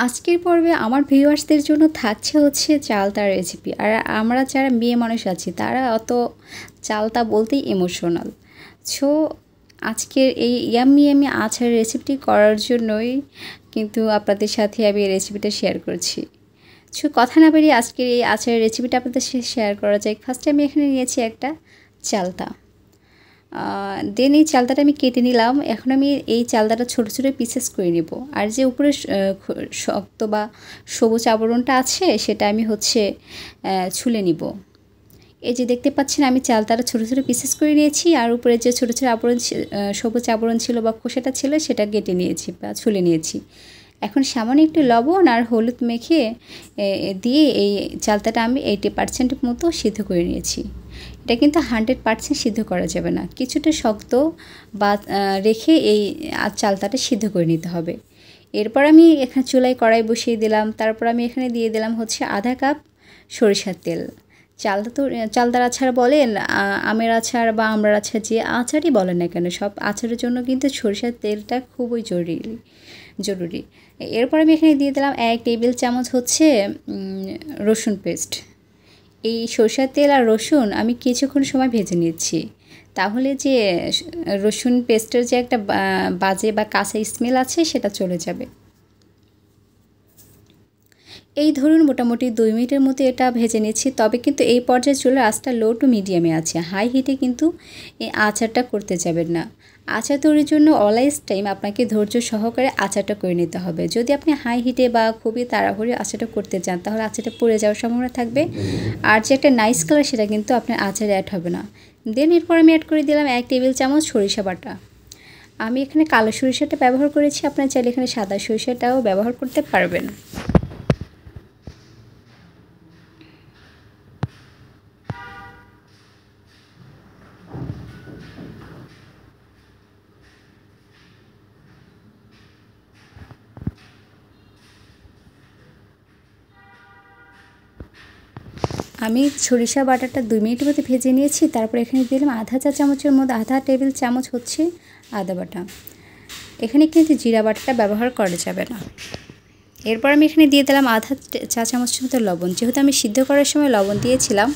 আজকের পর্বে আমার ভিউয়ার্সদের জন্য থাকছে হচ্ছে চালতা রেসিপি। আর আমরা যারা মেয়ে মানুষ আছি তারা অত চালতা বলতেই ইমোশনাল। সো আজকের এই ইয়াম্মি ইয়াম্মি আচার রেসিপিটি করার জন্যই কিন্তু আপনাদের সাথে আমি এই রেসিপিটা শেয়ার করছি। সো কথা না বেরিয়ে আজকের এই আচারের রেসিপিটা আপনাদের সাথে শেয়ার করা যায়। ফার্স্টে আমি এখানে নিয়েছি একটা চালতা। দেন এই চালতাটা আমি কেটে নিলাম। এখন আমি এই চালতাটা ছোটো ছোটো পিসেস করে নেব। আর যে উপরে শক্ত বা সবুজ আবরণটা আছে সেটা আমি হচ্ছে ছুলে নিব। এই যে দেখতে পাচ্ছেন আমি চালতাটা ছোটো ছোটো পিসেস করে নিয়েছি। আর উপরে যে ছোটো ছোটো আবরণ সবুজ আবরণ ছিল বা খোসাটা ছিল সেটা কেটে নিয়েছি বা ছুলে নিয়েছি। এখন সামান্য একটু লবণ আর হলুদ মেখে দিয়ে এই চালতাটা আমি 80% মতো সিদ্ধ করে নিয়েছি। এটা কিন্তু 100% সিদ্ধ করা যাবে না, কিছুটা শক্ত বা রেখে এই চালতাটা সিদ্ধ করে নিতে হবে। এরপর আমি এখানে চুলায় কড়াই বসিয়ে দিলাম। তারপর আমি এখানে দিয়ে দিলাম হচ্ছে আধা কাপ সরিষার তেল। চালতার আচার বলেন, আমের আচার বা আমড়ার আচার, যে আচারই বলেন না কেন, সব আচারের জন্য কিন্তু সরিষার তেলটা খুবই জরুরি। এরপর আমি এখানে দিয়ে দিলাম 1 টেবিল চামচ হচ্ছে রসুন পেস্ট। এই সরষের তেল আর রসুন আমি কিছুক্ষণ সময় ভেজে নিচ্ছি, তাহলে যে রসুন পেস্টের যে একটা বাজে বা কাঁচা স্মেল আছে সেটা চলে যাবে। এই ধরুন মোটামুটি 2 মিনিটের মতো এটা ভেজে নিচ্ছি। তবে কিন্তু এই পর্যায়ে চুলার আঁচটা লো টু মিডিয়ামে আছে, হাই হিটে কিন্তু এই আচারটা করতে যাবেন না। আচার তৈরির জন্য অলওয়েজ টাইম আপনাকে ধৈর্য সহকারে আচারটা করে নিতে হবে। যদি আপনি হাই হিটে বা খুবই তাড়াহুড়ো আচারটা করতে চান তাহলে আচারটা পুড়ে যাওয়ার সম্ভাবনা থাকবে। আর যে একটা নাইস কালার সেটা কিন্তু আপনার আচারে অ্যাড হবে না। দেন এরপর আমি অ্যাড করে দিলাম 1 টেবিল চামচ সরিষা বাটা। আমি এখানে কালো সরিষাটা ব্যবহার করেছি, আপনারা চাইলে এখানে সাদা সরিষাটাও ব্যবহার করতে পারবেন। আমি সরিষা বাটাটা 2 মিনিটের মধ্যে ভেজে নিয়েছি। তারপর এখানে দিলাম আধা চা চামচের মধ্যে আধা টেবিল চামচ হচ্ছে আদা বাটা। এখানে কিন্তু জিরা বাটাটা ব্যবহার করা যাবে না। এরপর আমি এখানে দিয়ে দিলাম আধা চা চামচের মতো লবণ। যেহেতু আমি সিদ্ধ করার সময় লবণ দিয়েছিলাম,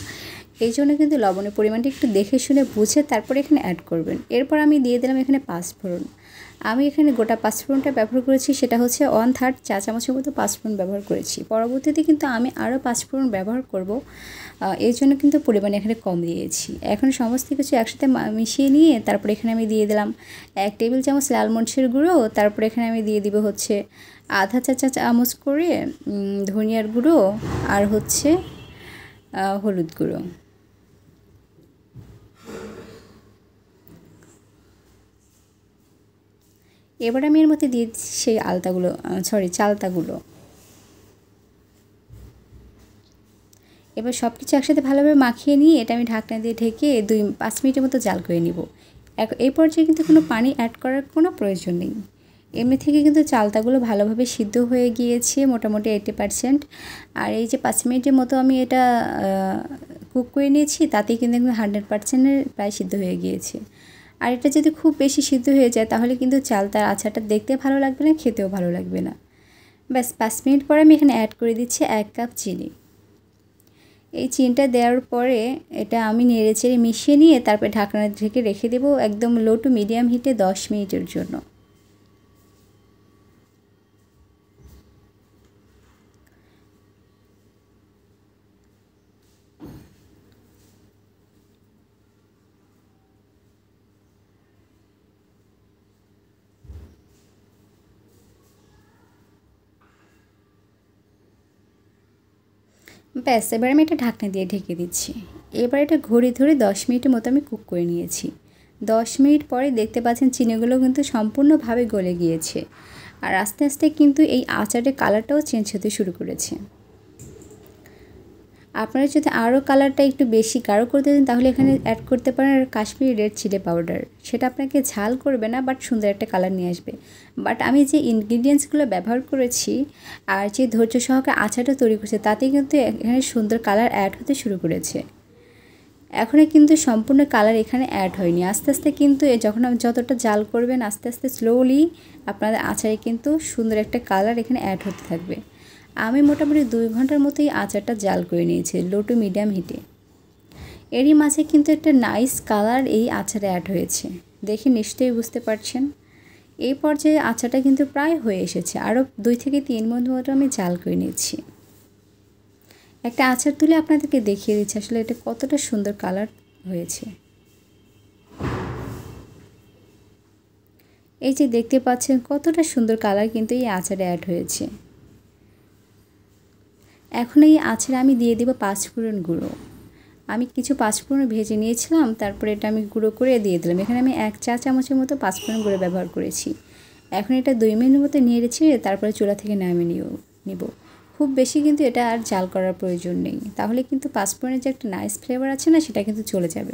এই জন্য কিন্তু লবণের পরিমাণটা একটু দেখে শুনে বুঝে তারপর এখানে অ্যাড করবেন। এরপর আমি দিয়ে দিলাম এখানে পাঁচফোড়ন। আমি এখানে গোটা পাঁচফোড়নটা ব্যবহার করেছি, সেটা হচ্ছে 1/3 চা চামচের মতো পাঁচফোড়ন ব্যবহার করেছি। পরবর্তীতে কিন্তু আমি আরও পাঁচফোড়ন ব্যবহার করব, এই জন্য কিন্তু পরিমাণে এখানে কম দিয়েছি। এখন সমস্ত কিছু একসাথে মিশিয়ে নিয়ে তারপর এখানে আমি দিয়ে দিলাম 1 টেবিল চামচ লাল মরিচের গুঁড়ো। তারপর এখানে আমি দিয়ে দিব হচ্ছে আধা চা চামচ করে ধনিয়ার গুঁড়ো আর হচ্ছে হলুদ গুঁড়ো। এবার আমি এর মধ্যে দিয়ে দিচ্ছি সেই চালতাগুলো। এবার সব কিছু একসাথে ভালোভাবে মাখিয়ে নিয়ে এটা আমি ঢাকনা দিয়ে ঢেকে 5 মিনিটের মতো জাল করে নিব। এই পর্যায়ে কিন্তু কোনো পানি অ্যাড করার কোনো প্রয়োজন নেই। এমনি থেকে কিন্তু চালতাগুলো ভালোভাবে সিদ্ধ হয়ে গিয়েছে মোটামুটি 80%। আর এই যে 5 মিনিটের মতো আমি এটা কুক করে নিয়েছি, তাতেই কিন্তু 100%-এর প্রায় সিদ্ধ হয়ে গিয়েছে। আর এটা যদি খুব বেশি সিদ্ধ হয়ে যায় তাহলে কিন্তু চালতার আচারটা দেখতে ভালো লাগবে না, খেতেও ভালো লাগবে না। ব্যাস 5 মিনিট পরে আমি এখানে অ্যাড করে দিচ্ছি 1 কাপ চিনি। এই চিনিটা দেওয়ার পরে এটা আমি নেড়েচেড়ে মিশিয়ে নিয়ে তারপরে ঢাকনা ঢেকে রেখে দেবো একদম লো টু মিডিয়াম হিটে 10 মিনিটের জন্য। ব্যাস এবার আমি এটা ঢাকনা দিয়ে ঢেকে দিচ্ছি। এবার এটা ঘড়ি ধরে 10 মিনিটের মতো আমি কুক করে নিয়েছি। 10 মিনিট পরে দেখতে পাচ্ছেন চিনিগুলো কিন্তু সম্পূর্ণভাবে গলে গিয়েছে। আর আস্তে আস্তে কিন্তু এই আচারের কালারটাও চেঞ্জ হতে শুরু করেছে। আপনারা যদি আরও কালারটা একটু বেশি গাঢ় করতে চান তাহলে এখানে অ্যাড করতে পারেন কাশ্মীরি রেড চিলি পাউডার। সেটা আপনাকে ঝাল করবে না, বাট সুন্দর একটা কালার নিয়ে আসবে। বাট আমি যে ইনগ্রিডিয়েন্টসগুলো ব্যবহার করেছি আর যে ধৈর্য সহকারে আচারটা তৈরি করছে তাতে কিন্তু এখানে সুন্দর কালার অ্যাড হতে শুরু করেছে। এখনও কিন্তু সম্পূর্ণ কালার এখানে অ্যাড হয়নি। আস্তে আস্তে কিন্তু যখন যতটা জাল করবেন আস্তে আস্তে স্লোলি আপনাদের আচারে কিন্তু সুন্দর একটা কালার এখানে অ্যাড হতে থাকবে। আমি মোটামুটি 2 ঘন্টার মতোই আচারটা জাল করে নিয়েছি লো টু মিডিয়াম হিটে। এরই মাঝে কিন্তু একটা নাইস কালার এই আচারে অ্যাড হয়েছে, দেখে নিশ্চয়ই বুঝতে পারছেন। এই পর্যায়ে আচারটা কিন্তু প্রায় হয়ে এসেছে, আরও 2 থেকে 3 মিনিট মতো আমি জাল করে নিয়েছি। একটা আচার তুলে আপনাদেরকে দেখিয়ে দিচ্ছি আসলে এটা কতটা সুন্দর কালার হয়েছে। এই যে দেখতে পাচ্ছেন কতটা সুন্দর কালার কিন্তু এই আচারে অ্যাড হয়েছে। এখন এই আচারে আমি দিয়ে দেব 5 ফোড়ন গুঁড়ো। আমি কিছু 5 ফোড়ন ভেজে নিয়েছিলাম, তারপরে এটা আমি গুঁড়ো করে দিয়ে দিলাম। এখানে আমি 1 চা চামচের মতো 5 ফোড়ন গুঁড়ো ব্যবহার করেছি। এখন এটা 2 মিনিটের মতো নেড়ে ছেড়ে তারপরে চুলা থেকে নামিয়ে নিব। খুব বেশি কিন্তু এটা আর জাল করার প্রয়োজন নেই, তাহলে কিন্তু 5 ফোড়নের যে একটা নাইস ফ্লেভার আছে না সেটা কিন্তু চলে যাবে।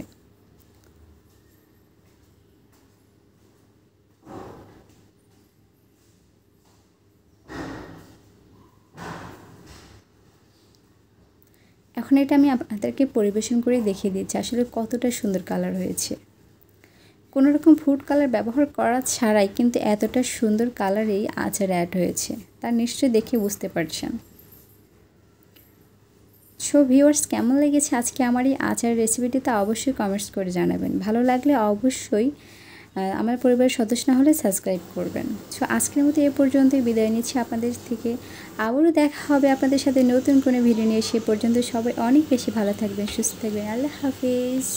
এখন এটা আমি আপনাদেরকে পরিবেশন করে দেখিয়ে দিচ্ছি আসলে কতটা সুন্দর কালার হয়েছে। কোনো রকম ফুড কালার ব্যবহার করা ছাড়াই কিন্তু এতটা সুন্দর কালার এই আচারে অ্যাড হয়েছে, তা নিশ্চয়ই দেখে বুঝতে পারছেন। সো ভিউয়ার্স, কেমন লেগেছে আজকে আমার এই আচারের রেসিপিটি তা অবশ্যই কমেন্টস করে জানাবেন। ভালো লাগলে অবশ্যই আমার পরিবারের সদস্য না হলে সাবস্ক্রাইব করবেন। সো আজকের মতো এ পর্যন্তই বিদায় নিচ্ছি আপনাদের থেকে। আবারও দেখা হবে আপনাদের সাথে নতুন কোনো ভিডিও নিয়ে। সে পর্যন্ত সবাই অনেক বেশি ভালো থাকবেন, সুস্থ থাকবেন। আল্লাহ হাফিজ।